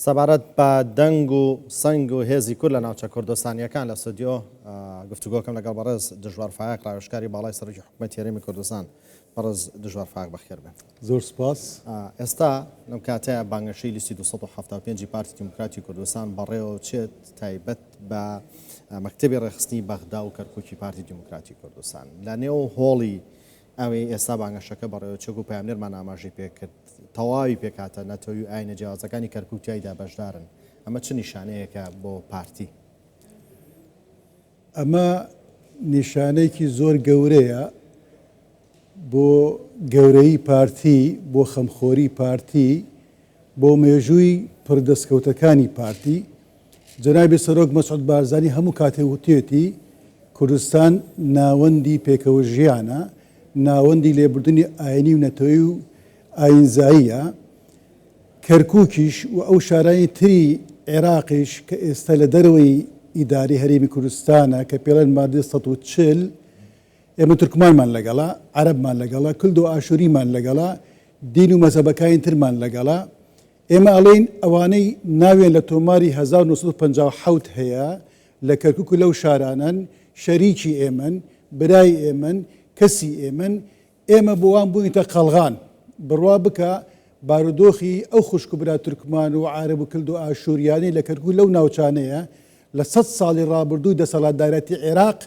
سەبارەت بە دەنگ و سنگ و هێزی کورد لە ناوچە کوردستانیەکان لە ستودیۆ گفتوگۆکەم لەگەڵ بەڕێز دژوار فایق ڕاوێژکاری باڵای سەرۆکی حکوومەتی هەرێمی کوردستان. بەڕێز دژوار فایق بەخێر بێت. زۆر سپاس. ئێستا لەم کاتەیە بانگەشەی لیستی 275 پارتی دیموکراتی کوردستان بەڕێوە چێت تایبەت بە مەکتەبی ڕێخستنی بەغدا و کەرکووکی پارتی دیموکراتی کوردستان لە نێو هۆڵی ئەوەی ئێستا بانگەشەکە بەڕێوە چێک و پامنێرمان ئاماژەی پێکرد تەواوی پێکاتە نەتەوەی ئاینە جیاوازەکانی کەرکووکیایدا بەشدارن. ئەمە چ نیشانەیەکە بۆ پارتی؟ ئەمە نیشانەیەکی زۆر گەورەیە بۆ گەورەی پارتی، بۆ خەمخۆری پارتی، بۆ مێژووی پردەستکەوتەکانی پارتی. جەنابی سەرۆک مەسعود بارزانی هەموو کاتێ وتێتی کوردستان ناوەندی پێکەوە ژیانە، ناوەندی لێبوردنی ئاینی و نەتەوەی و ئاینزاییە. کەرکووکیش و ئەو شارانی تری عێراقیش کە ئێستا لە دەرەوەی ئیداری هەرێمی کوردستانە کە پێڵەن مادە 140 ئێمە تورکمانمان لەگەڵا، عەرەبمان لەگەڵا، کورد و ئاشوریمان لەگەڵا، دین و مەزهبەکانی ترمان لەگەڵا. ئێمە ئەڵێن ئەوانەی ناوێن لە تۆماری 1957 هەیە لە کەرکووک و لەو شارانن، شەریکی ئێمن، برای ئێمن، کەسی ئێمن. ئێمە بۆ وان بووینتە قەڵغان بڕوا بکە بارودۆخی ئەو خوشکبرا تورکمان و عارب و کلد و ئاشوریانی لە کەرکووک لەو ناوچانەیە لە 100 ساڵی ڕابردووی دەسەڵاتدارەتی عێراق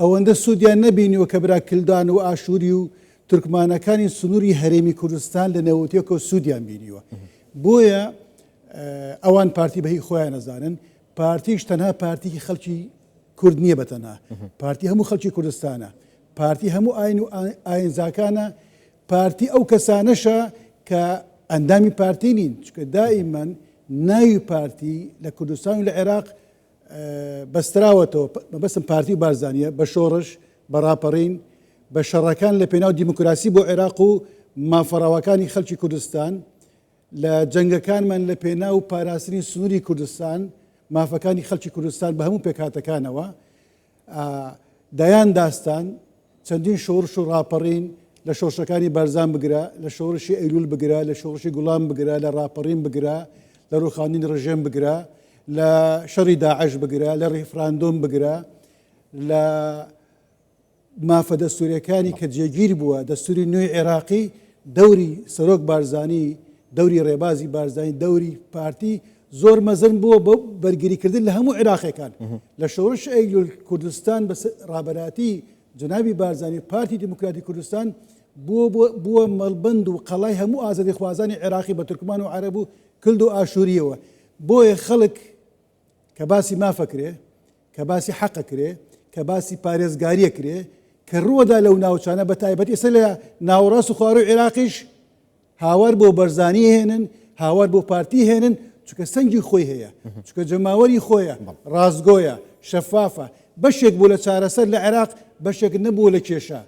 ئەوەندە سوودیان نەبینیوە کە برا کلدان و ئاشوری و تورکمانەکانی سنووری هەرێمی کوردستان لە نەوەتیەکە سوودیان بینیوە. بۆیە ئەوان پارتی بەهی خۆیان نەزانن. پارتیش تەنها پارتیی خەڵکی کورد نییە بەتەنها، پارتی هەموو خەڵکی کوردستانە، پارتی هەموو ئاین و ئاینزاکانە، پارتی ئەو کەسانەشە کە ئەندامی پارتی نین، چکە دائیمەن ناوی پارتی لە کوردستان و لە عێراق بەستراوەتەوە. مەبەستم پارتی بارزانیە بە شۆڕش، بە ڕاپەڕین، بە شەڕەکان لە پێناو دیموکراسی بۆ عێراق و مافەڕاوەکانی خەڵکی کوردستان، لە جەنگەکانمان لە پێناو پاراستنی سنووری کوردستان، مافەکانی خەڵکی کوردستان بە هەموو پێکهاتەکانەوە. دایان داستان چەندین شۆڕش و ڕاپەڕین لە شۆڕشەکانی بارزان بگرە، لە شۆڕشی ئەیلول بگرە، لە شۆڕشی گوڵام بگرە، لە ڕاپەڕین بگرە، لە ڕوخاندنی ڕژێم بگرە، لە شەڕی داعش بگرە، لە ڕیفراندۆم بگرە، لە مافە دەستوریەکانی کە جێگیر بووە دەستوری نوێی عێراقی، دەوری سەرۆک بارزانی، دەوری ڕێبازی بارزانی، دەوری پارتی زۆر مەزن بووە بۆ بەرگریکردن لە هەموو عێراقیەکان. لە شۆڕش ئەیلول کوردستان بە ڕابەراتی جنابی بارزانی پارتی دیموکراتی کوردستان بووە مەڵبەند و قەڵای هەموو ئازادی خوازانی عێراقی بە تورکمان و عەرەب و کلد و ئاشوریەوە. بۆیە خەڵک کە باسی مافەکرێ، کە باسی حەقەکرێ، کە باسی پارێزگاریە کرێ، کە ڕووەدا لەو ناوچانە بە تایبەت ئێستا لە ناوەڕاست و خوارەوی عێراقیش هاوار بۆ بەرزانی هێنن، هاوار بۆ پارتی هێنن، چکە سەنگی خۆی هەیە، چکە جەماوەری خۆیە، ڕازگۆیە، شەفافە. بەشێک بوو لە چارەسەر لە عێراق، بەشێک نەبووە لە کێشە.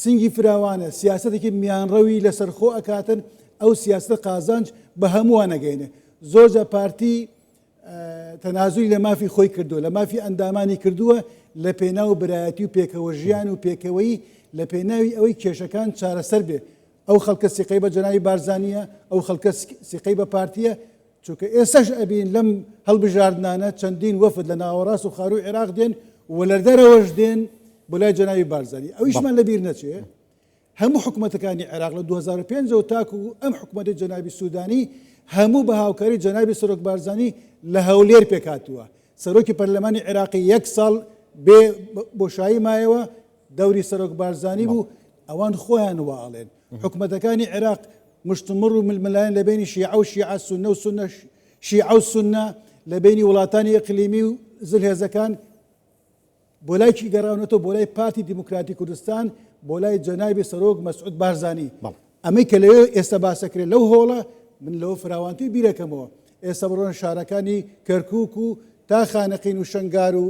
سنگی فراوانە، سیاسەتێکی میانڕەوی لەسەر خۆ ئەکاتن، ئەو سیاسەتە قازانج بە هەمووان نەگەینێ. زۆرجە پارتی تەنازولی لە مافی خۆی کردووە، لە مافی ئەندامانی کردووە، لە پێناو برایەتی و پێکەوە ژیان و پێکەوەی، لە پێناوی ئەوەی کێشەکان چارەسەر بێ. ئەو خەڵکە سیقەی بە جەنابی بارزانیە، ئەو خەڵکە سیقەی بە پارتیە، چونکە ئێستاش ئەبین لەم هەڵبژاردنانە چەندین وەفد لە ناوەڕاست و خاروی عێراق دێن و لە دەرەوەش دێن بۆ لای جەنابی بارزانی. ئەویشمان لەبیر نەچێ هەموو حکوومەتەکانی عێراق لە 2005 تاکو ئەم حکوومەتی جەنابی سوودانی هەموو بە هاوکاری جەنابی سەرۆک بارزانی لە هەولێر پێکاتووە. سەرۆکی پەرلەمانی عێراقی 1 ساڵ بێ بۆشایی مایەوە دەوری سەرۆک بارزانی بوو. ئەوان خۆیان واڵێن حکوومەتەکانی عێراق مشتمڕ و ململایەن لە بینی شیعە و شیعە، سونە و سونە، شیعە و سونە، لە بینی وڵاتانی ئیقلیمی و زلهێزەکان بۆ لایکی گەڕاونەتەوە بۆ لای پارتی دیموکراتی کوردستان، بۆ لای جەنابی سەرۆک مەسعود بارزانی. ئەمەی کە لەوێ ئێستا باسەکرێت لەو هۆڵە من لەوە فراوانتی بیرەکەمەوە. ئێستا بڕۆن شارەکانی کەرکووک و تا خانەقین و شەنگار و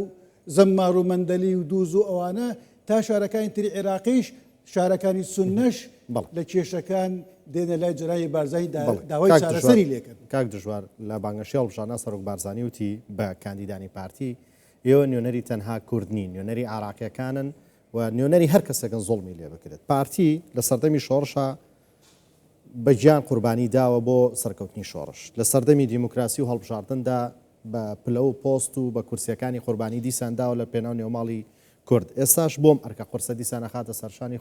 زەممار و مەندەلی و دووز و ئەوانە تا شارەکانی تری عێراقیش، شارەکانی سونەش لە کێشەکان دێنە لای جەنابی بارزانی داوای چارەسەری لێکرد. کاک دژوار لە بانگەشەی هەڵبژاردنە سەرۆک بارزانی وتی بە کاندیدانی پارتی ئێوە نوێنەری تەنها کورد نین، نوێنەری عێراقیەکانن و نوێنەری هەر کەسێکن زوڵمی لێ بکرێت. پارتی لە سەردەمی شۆڕشە بەگیان قوربانی داوە بۆ سەرکەوتنی شۆڕش لە سەردەمی دیموکراسی و هەڵبژاردندا بە پلە و پۆست و بە کورسیەکانی قوربانی دیسانداوە لە پێناو نێوماڵی کورد. ئێستاش بۆم ئەرکە قورسە دیسانە خاتە سەرشانی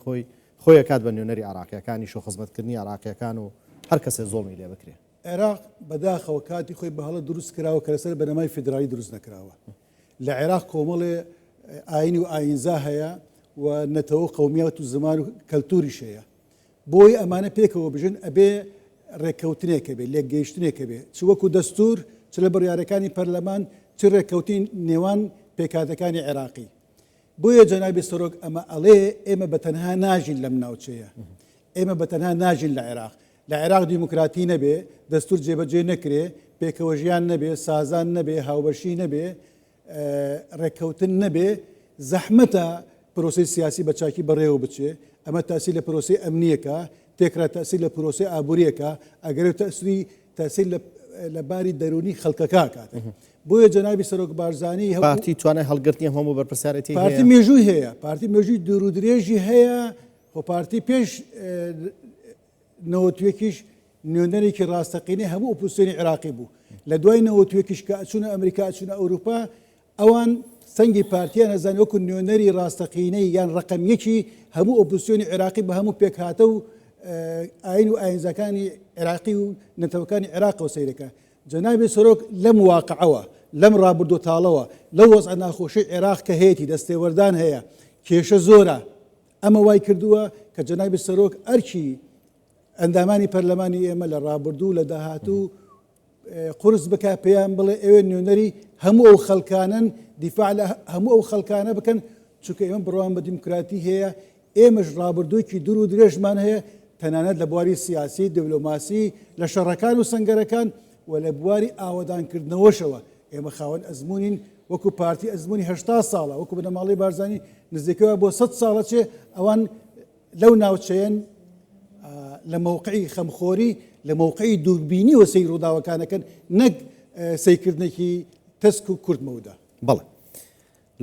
خۆی کات بە نوێنەری عراقیەکانی شو خزمەتکردنی عراقیەکان و هەر کەسێ زۆڵمی لێ بکرێ. عێراق بەداخەوە کاتی خۆی بە هەڵە دروست کراوە کە لەسەر بەنەمای فیدرالی دروست نەکراوە. لە عێراق کۆمەڵێ ئاینی و ئاینزا هەیە و نەتەوە قەومیەت و زمان و کەلتوریش هەیە. بۆی ئەمانە پێکەوە بژن ئەبێ ڕێککەوتنێکە بێ لێکگەیشتنێکە بێ چ وەکو دەستور چ لە بڕیارەکانی پەرلەمان چ ڕێککەوتین نێوان پێکاتەکانی عێراقی. بۆیە جەنابی سەرۆک ئەمە ئەڵێ ئێمە بەتەنها ناژین لەم ناوچەیە، ئێمە بەتەنها ناژین لە عێراق. لە عێراق دیموکراتی نەبێ، دەستور جێبەجێ نەکرێ، پێکەوە ژیان نەبێ، سازان نەبێ، هاوبەشی نەبێ، ڕێککەوتن نەبێ، زەحمەتە پرۆسی سیاسی بە چاکی بەڕێوە بچێ. ئەمە تاسی لە پرۆسی ئەمنیەکە، تێکرا تاسی لە پرۆسی ئابوووریەکە، ئەگەر تاسی لە باری دەرونی خەڵکەکە کاتە. بۆیە جەنابی سەرۆک بارزانی پارتی توانای هەڵگرتنی هەموو بەرپرسیارەتی پارتی مێژووی هەیە، پارتی مێژووی دوور و درێژی هەیە. خۆ پارتی پێش نەوەتوێکیش نوێنەرێکی ڕاستەقینەی هەموو ئۆپۆزیسیۆنی عێراقی بوو. لە دوای نەوەتوێکیش کە ئەچوونە ئەمریکا ئەچوونە ئەوروپا ئەوان سەنگی پارتیان ئەزان وەکو نوێنەری ڕاستەقینەی یان ڕقەمیەکی هەموو ئۆپۆزیسیۆنی عێراقی بە هەموو پێکهاتە و ئاین و ئاینزەکانی عێراقی و نەتەوەکانی عێراقەوە سەیرەکە. جەنابی سەرۆک لەم واقعەوە لەم ڕابردوو تاڵەوە لەو وەزع ناخۆشی عێراق کە هەیەی دەستێوەردان هەیە کێشە زۆرە. ئەمە وای کردووە کە جەنابی سەرۆک ئەرکی ئەندامانی پەرلەمانی ئێمە لە ڕابردوو لە داهاتوو قورس بکە پێیان بڵێ ئێوە نوێنەری هەموو ئەو خەڵکانن دیفاع لە هەموو ئەو خەڵکانە بکەن چونکە ئێمە بڕوان بە دیموکراتی هەیە، ئێمەش ڕابردوویکی دوور و درێژمان هەیە تەنانەت لە بواری سیاسی دیبلۆماسی لە شەڕەکان و سەنگەرەکان و لە بواری ئاوەدانکردنەوەشەوە ئێمە خاوەن ئەزمموین وەکو پارتی ئەزمموی 80 ساڵە وەکو بنەماڵی بارزانانی نزیکەوە بۆ 100 ساڵە چێ ئەوان لەو ناوچەیەن لە مووقعی خەمخۆری لە مووقعی دووربینی و سەیر ڕووداوەکانەکەن نەک سەیرکردنێکی تەسک و کورتمەودا. بەڵێ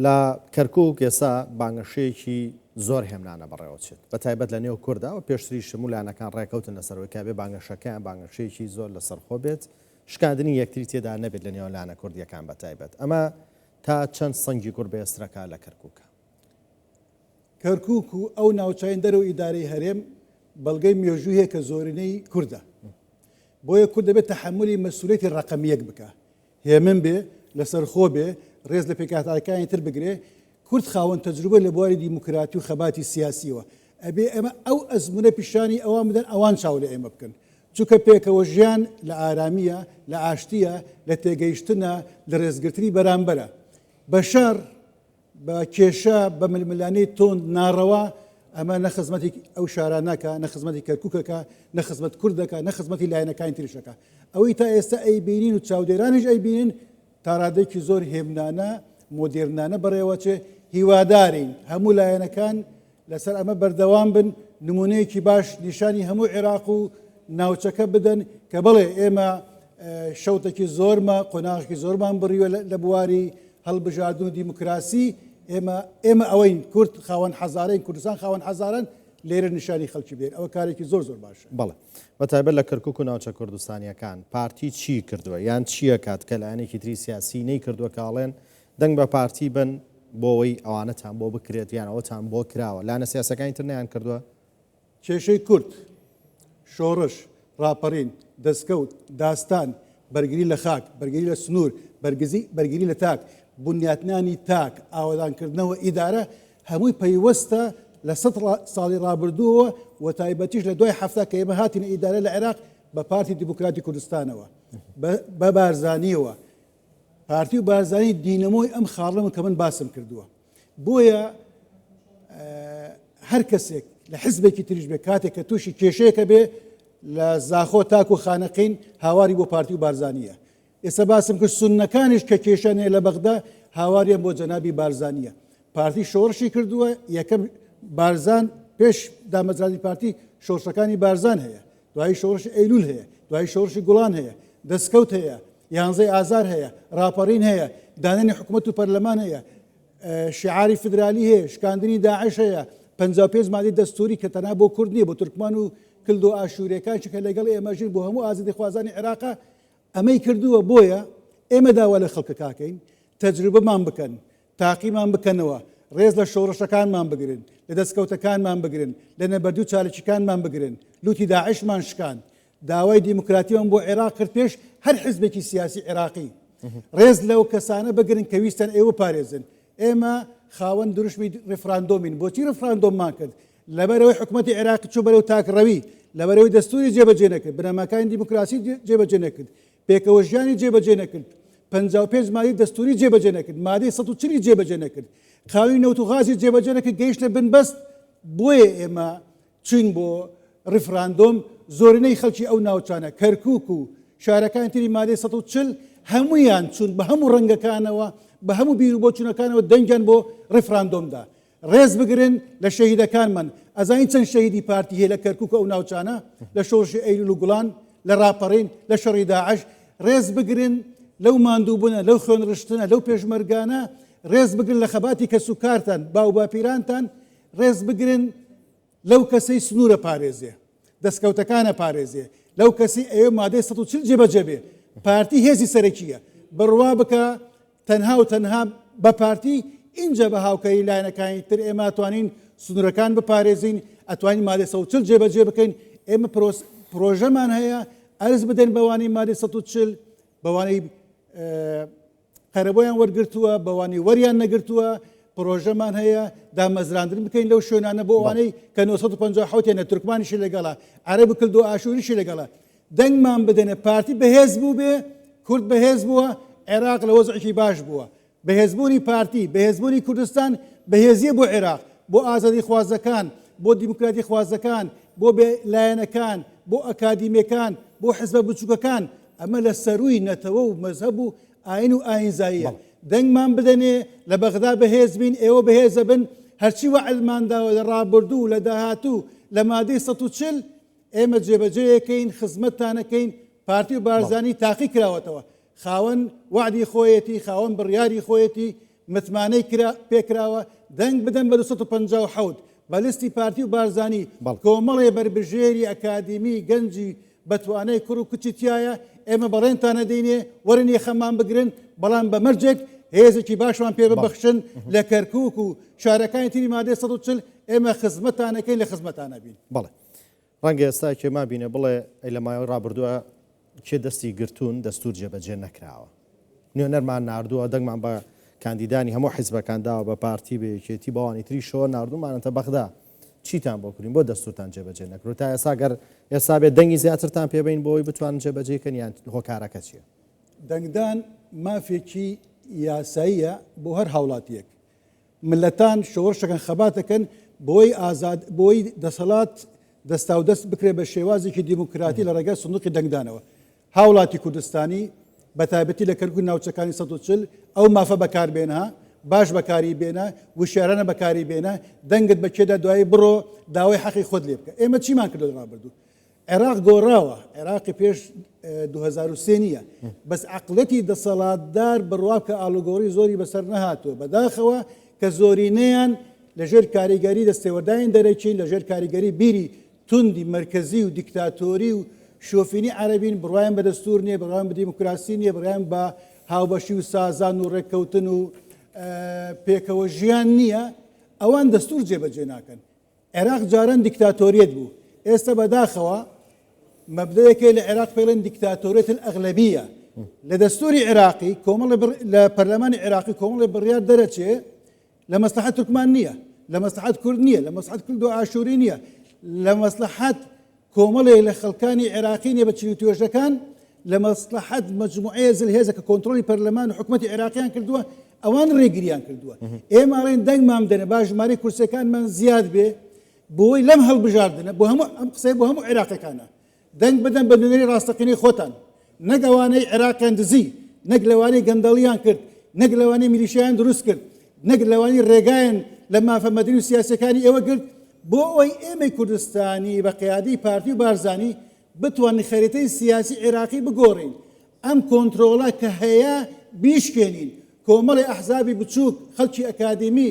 لە کەرکووک ئێستا بانگەشەیەکی زۆر هێمنانە بەڕێوەچێت بە تایبەت لە نێو کووردا و پێشتری شمولانەکان ڕێکەوتن لەسەرەوەی کابێ بانگەشەکان بانگەشەیەکی زۆر لەسەرخۆ بێت، شکاندنی یەکتری تێدا نەبێت لە نێوەلانە کوردیەکان بە تایبەت. ئەمە تا چەند سەنگی کوور بەێسترەکە لە کەرکووکە. کەرکووک و ئەو ناوچین دەرەوە ئیدارەی هەرێم بەڵگەی مێژوویە کە زۆرینەی کووردە. بۆیە کورد دەبێت تەحملی مەسئولیەتی ڕقەمیەک بکە، هێمن بێ لەسەرخۆ بێ، ڕێز لە پێکهاتەکانی تر بگرێ. کورد خاوەن تەجروبە لە بواری دیموکراتی و خەباتی سیاسیەوە. ئەبێ ئەمە ئەو ئەزمونە پیشانی ئەوان بدەن ئەوان چاو لە ئێمە بکەن، چونکە پێکەوە ژیان لە ئارامیە، لە ئاشتیە، لە تێگەیشتنە، لە ڕێزگرتنی بەرامبەرە. بە شەڕ بە کێشە بە ململانەی تۆند ناڕەوا ئەمە نەخزمەتی ئەو شارانەکە، نەخزمەتی کەرکووکەکە، نەخزمەت کوردەکە، نەخزمەتی لایەنەکانی تریشەکە. ئەوەی تا ئێستا ئەیبینین و چاودێرانیش ئەیبینن تا ڕادێکی زۆر هێمنانە مۆدێرنانە بەڕێوەچێ. هیوادارین هەموو لایەنەکان لەسەر ئەمە بەردەوام بن، نمونەیەکی باش نیشانی هەموو عێراق و ناوچەکە بدەن کە بڵێ ئێمە شەوتێکی زۆرمە قۆناغێکی زۆرمان بڕیوە لە بواری هەڵبژاردن و دیموکراسی. ئێمە ئەوەین کورد خاوەن حەزارەین، کوردستان خاوەن حەزارن، لێرە نیشانی خەڵکی بێن. ئەوە کارێکی زۆر زۆر باشە. بەڵێ بە تایبەت لە کەرکووک و ناوچە کوردستانیەکان پارتی چی کردووە یان چییە کات کە لایەنێکی تری سیاسی نەی کردووە کاڵێن دەنگ بە پارتی بن بۆەوەی ئەوانەتان بۆ بکرێت یان ئەوەتان بۆ کراوە، لایەنە سیاسەکانی تر نەیان کردووە؟ کێشەی کورد، شۆڕش، ڕاپەڕین، دەستکەوت، داستان، بەرگری لە خاک، بەرگری لە سنوور، بەرگری لە تاک، بنیاتنانی تاک، ئاوادانکردنەوە ئیدارە هەمووی پەیوەستە لە 100 ساڵی ڕابردووەوە و تایبەتیش لە دوای هەفتە کە ئێمە هاتینە ئیدارە لە عێراق بە پارتی دیموکراتی کوردستانەوە بە بارزانیەوە. پارتی و بارزانی دینەمۆی ئەم خاڵەمە کە من باسم کردووە. بۆیە هەر کەسێک لە حزبێکی تریش بێ کاتێک کە تووشی کێشەیەکە بێ لە زاخۆ تاک و خانەقین هاواری بۆ پارتی و بارزانیە. ئێستا باسم کرد سوننەکانیش کە کێشانەیە لە بەغدا هاواریان بۆ جەنابی بارزانیە. پارتی شۆڕشی کردووە، یەکەم بارزان پێش دامەزراندنی پارتی شۆڕشەکانی بارزان هەیە، دوایی شۆڕشی ئەیلول هەیە، دوایی شۆڕشی گوڵان هەیە، دەستکەوت هەیە، 11 ئازار هەیە، ڕاپەڕین هەیە، دانانی حکوومەت و پەرلەمان هەیە، شیعاری فدرالی هەیە، شکاندنی داعش هەیە، 55 مادەی دەستوری کە تەنها بۆ کورد نییە، بۆ تورکمان و کلد و ئاشوورەکان کە لەگەڵ ئێمەژین بۆ هەموو ئازادی خوازانی عێراقا ئەمەی کردووە بۆیە ئێمە داوا لە خەڵکە کاکەین تەجروبەمان بکەن تاقیمان بکەنەوە ڕێز لە شۆڕشەکانمان بگرن لە دەستکەوتەکانمان بگرن لە نەبەردوو چالەکیەکانمان بگرن لوتی داعشمان شکان داوای دیموکراتیەوە بۆ عێراق کرد پێش هەر حزبێکی سیاسی عێراقی ڕێز لەو کەسانە بگرن کە ویستن ئێوە پارێزن ئێمە خاوەن دروشمی ڕفراندۆمین بۆچی ڕفراندۆممان کرد لەبەرەوەی حکوومەتی عێراقی چوو بەرەو تاکڕەوی لەبەرەوەی دەستوری جێبەجێ نەکرد بنەماکانی دیموکراسی جێبەجێ نەکرد پێکەوە ژیانی جێبەجێ نەکرد 55 مادەی دەستوری جێبەجێ نەکرد مادەی 140 جێبەجێ نەکرد خاوەنی نەوت و غازی جێبەجێ نەکرد گەیشتە بنبەست بۆیە ئێمە چین بۆ ڕفراندۆم زۆرینەی خەڵکی ئەو ناوچانە کەرکووک و شارەکانی تری مادەی 140 هەمویان چون بە هەموو ڕەنگەکانەوە بە هەموو بیر و بۆچوونەکانەوە دەنگیان بۆ ڕفراندۆمدا ڕێز بگرن لە شەهیدەکانمان ئەزانین چەند شەهیدی پارتی هەیە لە کەرکووک ئەو ناوچانە لە شۆڕشی ئەیلول و گوڵان لە ڕاپەڕین لە شەڕی داعش ڕێز بگرن لەو ماندووبوونە لەو خوێنڕشتنە لەو پێشمەرگانە ڕێز بگرن لە خەباتی کەس و کارتان باو باپیرانتان ڕێز بگرن لەو کەسەی سنوورە پارێزێ دەستکەوتەکانە پارێزێ لەو کەسی ئەوێ مادەی 140 جێبەجێ بێ پارتی هێزی سەرەکیە بڕوا بکە تەنها و تەنها بە پارتی اینجا بە هاوکەری لایەنەکانی تر ئێمە ئەتوانین سنوورەکان بپارێزین ئەتوانین مادەی 140 جێبەجێ بکەین ئێمە پرۆژەمان هەیە ئەرز بدەین بەوانەی مادەی 140 بەوانەی قەرەبۆیان وەرگرتووە بەوانی وەریان نەگرتووە پرۆژەمان هەیە دامەزراندن بکەین لەو شوێنانە بۆ ئەوانەی کە 1950 یانە تورکمانیشی لەگەڵا عەرەب و کلد و ئاشوریشی لەگەڵا دەنگمان بدەنێ پارتی بەهێز بوو بێ کورد بەهێز بووە عێراق لە وەزعێکی باش بووە بەهێزبوونی پارتی بەهێزبوونی کوردستان بەهێزیە بۆ عێراق بۆ ئازادی خوازەکان بۆ دیموکراتی خوازەکان بۆ لایەنەکان بۆ ئەکادیمیەکان بۆ حزبە بچووکەکان ئەمە لە سەرووی نەتەوە و مەزهەب و ئاین و ئاینزاییە دەنگمان بدەنێ لە بەغدا بەهێز بین ئێوە بەهێزە بن هەرچی وەعدمانداوە لە ڕابردوو لە داهاتوو لە مادەی 140 ئێمە جێبەجێیەکەین خزمەتتانەکەین پارتی و بارزانی تاقی کراوەتەوە خاوەن وعدی خۆیەتی خاوەن بڕیاری خۆیەتی متمانەی پێکراوە دەنگ بدەن بە 257 بەلیستی پارتی و بارزانی کۆمەڵێ بربژێری ئەکادیمی گەنجی بەتوانەی کوڕ و کچی تایە ئێمە بەڵێنتانە دەینێ وەرن یەخەمان بگرن بەڵام بە مەرجێک هێزێکی باشمان پێ ببەخشن لە کەرکووک و شارەکانی تری مادەی 140 ئێمە خزمەتانەکەین لە خزمەتانە بین بەڵێ ڕەنگە ئێستا کێما بینە بڵێ لە مایەوە ڕابردووە کێ دەستی گرتوون دەستور جێبەجێ نەکراوە نوێنەرمان ناردووە دەنگمان بە کاندیدانی هەموو حیزبەکانداوە بە پارتی بێکێتی باوانی تری شۆ ناردوومانەتە بەغدا چیتان بۆ کورین بۆ دەستورتان جێبەجێ نەکرۆ تا ئێستا گەر ئێستا بێت دەنگی زیاترتان پێبین بۆی بتوانن جێبەجێکەن یان هۆکارەکە چییە دەنگدان مافێکی یاساییە بۆ هەر هاوڵاتیەک ملەتان شۆڕشەکەن خەباتەکەن بۆی ئازاد بۆی دەسەڵات دەستا و دەست بکرێ بە شێوازێکی دیموکراتی لە ڕێگای سندوقی دەنگدانەوە هاوڵاتی کوردستانی بە تایبەتی لە کەرکووک ناوچەکانی 140 ئەو مافە بەکاربێنە باش بەکاری بێنە وشارانە بەکاری بێنە دەنگت بە کێدا دوایی بڕۆ داوای حەقی خۆت لێ بکە ئێمە چیمان کردو ڕابردوو عێراق گۆڕاوە عێراقی پێش 2003 نییە بەس عەقڵەتی دەسەڵاتدار بڕوا کە ئاڵوگۆڕی زۆری بەسەر نەهاتووە بەداخەوە کە زۆرینەیان لەژێر کاریگەری دەستێوەرداین دەرەچین لەژێر کاریگەری بیری توندی مرکزی و دیکتاتۆری و شۆفینی عەرەبین بڕوایم بە دەستور نییە بڕوایم بە دیموکراسی نییە بڕوایم بە هاوبەشی و سازان و ڕێککەوتن و پێکەوە ژیان نییە ئەوان دەستور جێبەجێ ناکەن عێراق جاران دیکتاتۆریەت بوو ئێستا بەداخەوە مەبدەیەکەی لە عێراق پێڵێن دیکتاتۆریەت الئەغلەبیە لە دەستوری عێراقی کۆمەڵی لە پەرلەمانی عێراقی کۆمەڵی بڕیار دەرەچێ لە مەسلحەت تورکمان نییە لە مەسلحەت کورد نییە لە مەسلحەت کورد و ئاشووری نییە لە مەسلحەت کۆمەڵێک لە خەڵکانی عێراقی نیە بە چین و توێژەکان لە مەسلحەت مەجموعەیە زلهێزە کە کۆنتڕۆلی پەرلەمان و حکوومەتی عێراقیان کردووە ئەوان ڕێگریان کردووە ئێمە ڕێن دەنگمان بدەنە با ژمارەی کورسەکانمان زیاد بێ بۆی لەم هەڵبژاردنە بۆ هەموو ئەم قسەی بۆ هەموو عێراقیەکانە دەنگ بدەن بە نوێنەری ڕاستەقینەی خۆتان نەک ئەوانەی عێراقیان دزی نەک لەوانەی گەندەڵیان کرد نەک لەوانەی میلیشیان دروست کرد نەک لەوانەی ڕێگایان لە مافە مەدنی و سیاسەکانی ئێوە کرد بۆ ئەوەی ئێمەی کوردستانی بە قیادی پارتی و بارزانی بتوانین خەریتەی سیاسی عێراقی بگۆڕین ئەم کۆنتڕۆڵە کە هەیە بیشکێنین کۆمەڵی ئەحزابی بچووک خەڵکی ئەکادیمی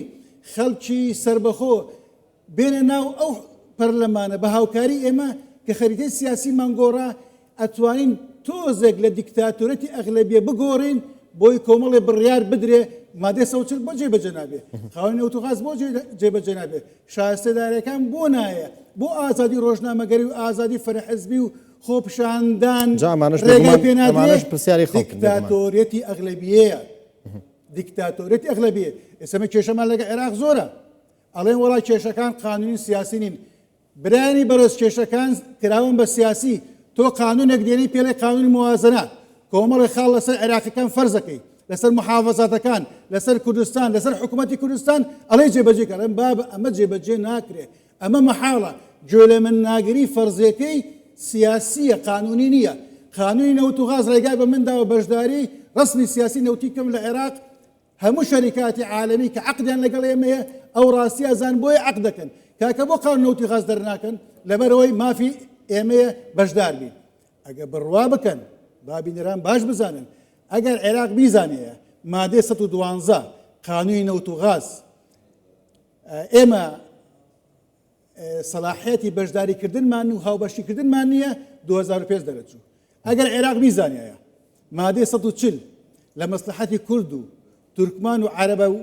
خەڵکی سربەخۆ بێنە ناو ئەو پەرلەمانە بە هاوکاری ئێمە کە خەریتەی سیاسی مانگۆڕە ئەتوانین تۆزێک لە دیکتاتۆرەتی ئەغلەبیە بگۆڕین بۆی کۆمەڵێ بڕیار بدرێ مادەی 140 بۆ جێبەجێ نابێ خاوەنی ئۆتۆغاز بۆ جێبەجێ نابێ شایستەدارەکان بۆ نایە بۆ ئازادی ڕۆژنامەگەری و ئازادی فەرحزبی و خۆپشاندان ڕێگای پێ نادرێت دیکتاتۆرەتی ئەغلەبیەیە دیکتاتۆرەتی ئەغلەبیە ئێسمە کێشەمان لەگە عێراق زۆرە ئەڵێن وڵای کێشەکان قانونی سیاسی نین برانی بەرز کێشەکان کراون بە سیاسی تۆ قانونێک دێنی پێڵێ قانونی موازنە کۆمەڵی خاڵ لەسەر عێراقیەکان فەرزەکەی لەسەر محافەزاتەکان لەسەر کوردستان لەسەر حکوومەتی کوردستان ئەڵێ جێبەجێ کەڵێن بابە ئەمە جێبەجێ ناکرێ ئەمە مەحاڵە گوێ لە من ناگری فەرزیەکەی سیاسیە قانونی نییە قانونی نەوت و غاز ڕێگای بە منداوە بەشداری ڕسمی سیاسی نەوتی کەم لە عێراق هەموو شەریکاتی عالەمی کە عەقدیان لەگەڵ ئێمەیە ئەو ڕاستیە زان بۆیە عەقد دەکەن کاکە بۆ قانون نەوتی غاز دەرناکەن لەبەرەوەی مافی ئێمەیە بەشدار بین ئەگە بڕوا بکەن بابینەران باش بزانن ئەگەر عێراق بیزانەیە مادەی 112 قانونی نەوت و غاز ئێمە سەلاحیەتی بەشداریکردنمان و هاوبەشیکردنمان نییە 2005 دەرەچوو ئەگەر عێراق بیزانایە مادەی 140 لە مەسلحەتی کورد و تورکمان و عەرەبە و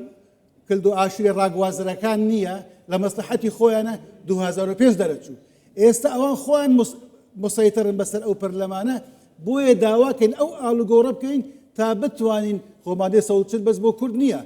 کلد و ئاشوری ڕاگوازرەکان نییە لە مەسلحەتی خۆیانە 2005 دەرەچوو ئێستا ئەوان خۆیان مسەیترن بەسەر ئەو پەرلەمانە بۆیە داواکەین ئەو ئالوگۆڕە بکەین تا بتوانین خۆ مادەی 140 بەس بۆ کورد نییە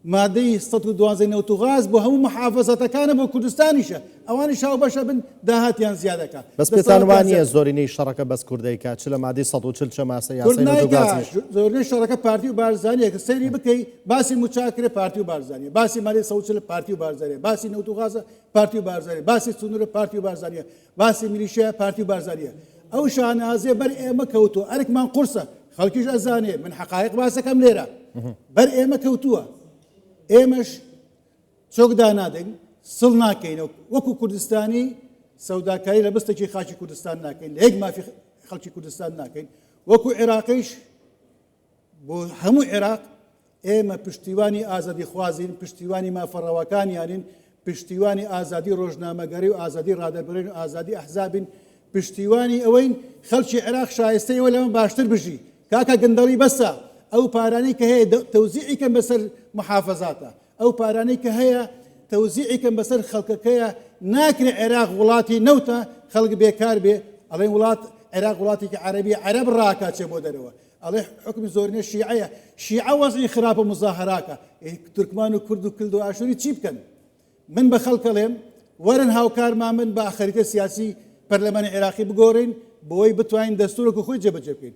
مادەی 112 نەوت و غاز بۆ هەموو محافەزەتەکانە بۆ کوردستانیشە ئەوانی شاو بەشە بن داهاتیان زیادەکە بەس پێتان وانە زۆرینەی شەڕەکە بەس کوردەیکات چ لە مادەی 140 چە ماسە یاسای نەوت و غاز زۆرینەی شەڕەکە پارتی و بارزانیە کە سەیری بکەی باسی موچاکرێ پارتی و بارزانیە باسی مادەی 140 پارتی و بارزانیە باسی نەوت و غازە پارتی و بارزانیە باسی سنوورە پارتی و بارزانیە باسی میلیشیە پارتی و بارزانیە ئەو شانازیە بەر ئێمە کەوتووە ئەرکمان قورسە خەڵکیش ئەزانێ من حقایق باسەکەم لێرە بەر ئێمە کەوتووە ئێمەش چۆک دانادەین سڵ ناکەینەوە وەکو کوردستانی سەوداکاری لە بستێکی خاکی کوردستان ناکەین لە یەک مافی خەڵکی کوردستان ناکەین وەکو عێراقیش بۆ هەموو عێراق ئێمە پشتیوانی ئازادی خوازین پشتیوانی مافەڕەوەکانیانین پشتیوانی ئازادی ڕۆژنامەگەری و ئازادی ڕادەبرین و ئازادی ئەحزابین پشتیوانی ئەوەین خەڵکی عێراق شایستەیەوە لەمە باشتر بژی کاکە گەندەڵی بەسە ئەو پارانەی کە هەیە تەوزیعیکەن بەسەر محافەزاتە ئەو پارانەی کە هەیە تەوزیعیکەن بەسەر خەڵکەکەیە ناکرێ عێراق وڵاتی نەوتە خەڵک بێکار بێ ئەڵێن وڵات عێراق وڵاتێکی عەرەبی عەرەب ڕاکاتێ بۆ دەرەوە ئەڵێ حکمی زۆرینە شیعەیە شیعە وەزعی خراپە مزاهراکە تورکمان و کورد و کلد و ئاشوری چی بکەن من بە خەڵکەڵێم وەرن هاوکارمان من بە خەریتە سیاسی پەرلەمانی عێراقی بگۆڕین بۆی بتوانین دەستورێکی خۆی جێبەجێ بکەین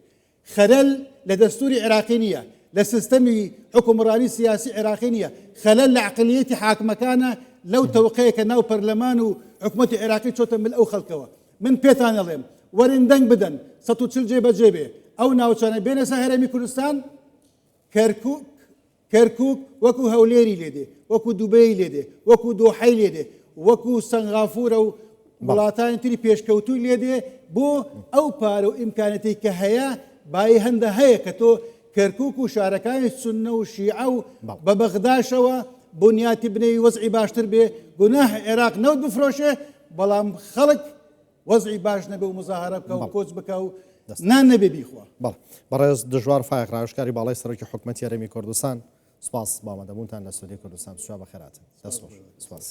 خەلەل لە دەستوری عێراقی نییە لە سیستەمی حکومڕانی سیاسی عێراقی نییە خەلەل لە عەقلیەتی حاکمەکانە لەو تەوقەیە کە ناو پەرلەمان و حکومەتی عێراقی چۆتە مل ئەو خەڵکەوە من پێتان دەڵێم وەرن دەنگ بدەن 140 جێبەجێ بێ ئەو ناوچانە بێنە سەر هەرێمی کوردستان کەرکووک وەکو هەولێری لێدێ وەکو دووبەی لێدێ وەکو دۆحەی لێدێ وەکو سەنغافورە و وڵاتانی تری پێشکەوتوی لێدێ بۆ ئەو پارە و ئیمکانەتی کە هەیە بای هەندە هەیە کە تۆ کەرکووک و شارەکانی سونە و شیعە و بە بەغداشەوە بنیاتی بنەوەی وەزعی باشتر بێ گوناح عێراق نەوت بفرۆشێ بەڵام خەڵک وەزعی باش نەبێ و مزاهرە بکە و کۆچ بکە و نان نەبێ بیخوا بەڕێز دژوار فایق ڕاوشکاری باڵای سەرۆکی حکوومەتی هەرێمی کوردستان سوپاس بامەدەبوونتان لە سودی کوردستان سووا بەخێراتن دەست خۆش سوپاس